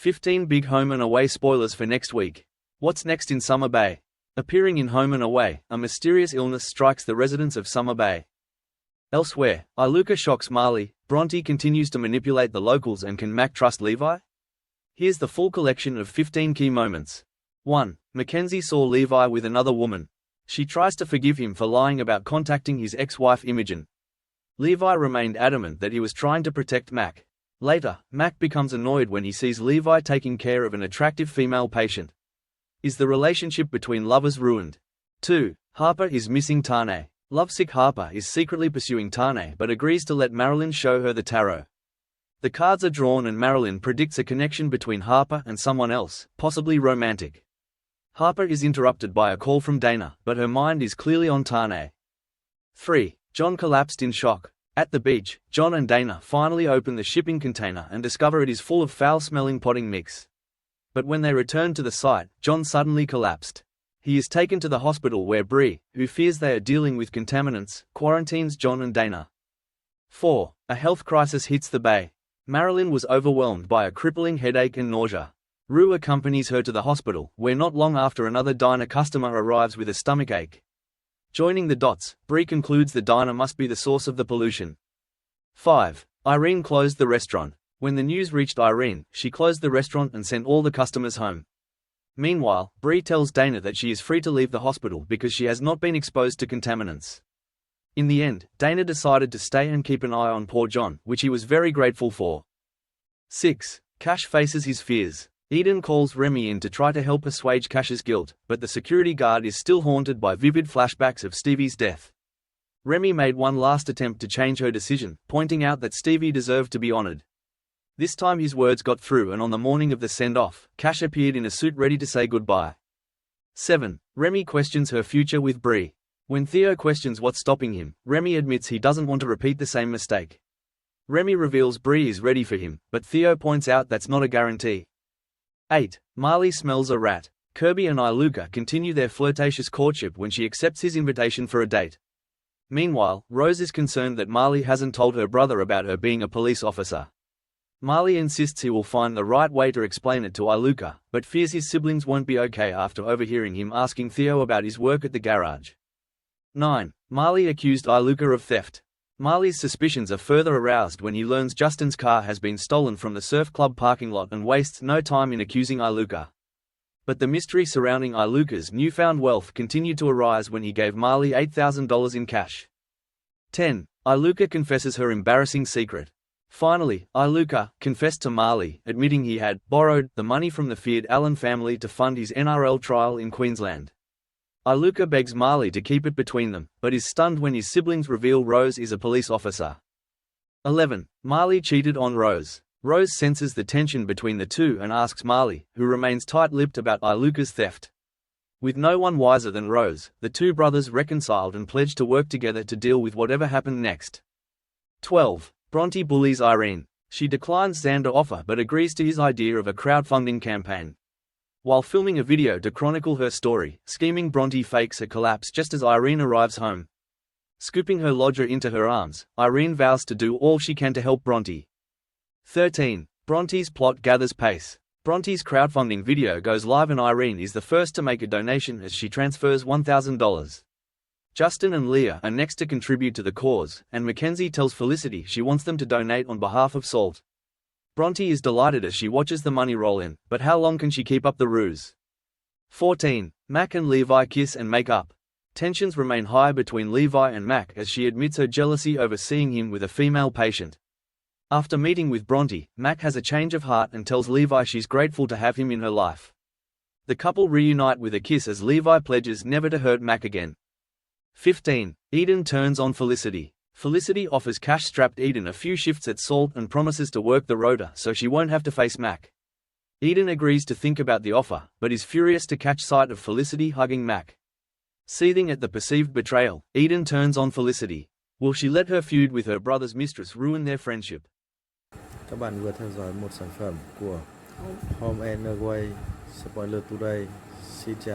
15 big home and away spoilers for next week. What's next in Summer Bay? Appearing in Home and Away, a mysterious illness strikes the residents of Summer Bay. Elsewhere, Iluka shocks Marley, Bronte continues to manipulate the locals, and can Mac trust Levi? Here's the full collection of 15 key moments. 1. Mackenzie saw Levi with another woman. She tries to forgive him for lying about contacting his ex-wife Imogen. Levi remained adamant that he was trying to protect Mac. Later, Mac becomes annoyed when he sees Levi taking care of an attractive female patient. Is the relationship between lovers ruined? 2. Harper is missing Tane. Lovesick Harper is secretly pursuing Tane but agrees to let Marilyn show her the tarot. The cards are drawn and Marilyn predicts a connection between Harper and someone else, possibly romantic. Harper is interrupted by a call from Dana, but her mind is clearly on Tane. 3. John collapsed in shock. At the beach, John and Dana finally open the shipping container and discover it is full of foul-smelling potting mix. But when they return to the site, John suddenly collapsed. He is taken to the hospital where Bree, who fears they are dealing with contaminants, quarantines John and Dana. 4. A health crisis hits the bay. Marilyn was overwhelmed by a crippling headache and nausea. Rue accompanies her to the hospital, where not long after another diner customer arrives with a stomachache. Joining the dots, Bree concludes the diner must be the source of the pollution. 5. Irene closed the restaurant. When the news reached Irene, she closed the restaurant and sent all the customers home. Meanwhile, Bree tells Dana that she is free to leave the hospital because she has not been exposed to contaminants. In the end, Dana decided to stay and keep an eye on poor John, which he was very grateful for. 6. Cash faces his fears. Eden calls Remy in to try to help assuage Cash's guilt, but the security guard is still haunted by vivid flashbacks of Stevie's death. Remy made one last attempt to change her decision, pointing out that Stevie deserved to be honored. This time his words got through, and on the morning of the send-off, Cash appeared in a suit ready to say goodbye. 7. Remy questions her future with Bree. When Theo questions what's stopping him, Remy admits he doesn't want to repeat the same mistake. Remy reveals Bree is ready for him, but Theo points out that's not a guarantee. 8. Marley smells a rat. Kirby and Iluka continue their flirtatious courtship when she accepts his invitation for a date. Meanwhile, Rose is concerned that Marley hasn't told her brother about her being a police officer. Marley insists he will find the right way to explain it to Iluka, but fears his siblings won't be okay after overhearing him asking Theo about his work at the garage. 9. Marley accused Iluka of theft. Marley's suspicions are further aroused when he learns Justin's car has been stolen from the surf club parking lot and wastes no time in accusing Iluka. But the mystery surrounding Iluka's newfound wealth continued to arise when he gave Marley $8,000 in cash. 10. Iluka confesses her embarrassing secret. Finally, Iluka confessed to Marley, admitting he had borrowed the money from the feared Allen family to fund his NRL trial in Queensland. Iluka begs Marley to keep it between them, but is stunned when his siblings reveal Rose is a police officer. 11. Marley cheated on Rose. Rose senses the tension between the two and asks Marley, who remains tight-lipped about Iluka's theft. With no one wiser than Rose, the two brothers reconciled and pledged to work together to deal with whatever happened next. 12. Bronte bullies Irene. She declines Xander's offer but agrees to his idea of a crowdfunding campaign. While filming a video to chronicle her story, scheming Bronte fakes a collapse just as Irene arrives home. Scooping her lodger into her arms, Irene vows to do all she can to help Bronte. 13. Bronte's plot gathers pace. Bronte's crowdfunding video goes live and Irene is the first to make a donation as she transfers $1,000. Justin and Leah are next to contribute to the cause, and Mackenzie tells Felicity she wants them to donate on behalf of Salt. Bronte is delighted as she watches the money roll in, but how long can she keep up the ruse? 14. Mac and Levi kiss and make up. Tensions remain high between Levi and Mac as she admits her jealousy over seeing him with a female patient. After meeting with Bronte, Mac has a change of heart and tells Levi she's grateful to have him in her life. The couple reunite with a kiss as Levi pledges never to hurt Mac again. 15. Eden turns on Felicity. Felicity offers cash-strapped Eden a few shifts at Salt and promises to work the rota so she won't have to face Mac. Eden agrees to think about the offer, but is furious to catch sight of Felicity hugging Mac. Seething at the perceived betrayal, Eden turns on Felicity. Will she let her feud with her brother's mistress ruin their friendship? Các bạn vừa theo dõi một sản phẩm của Home and Away Spoiler Today. Xin chào.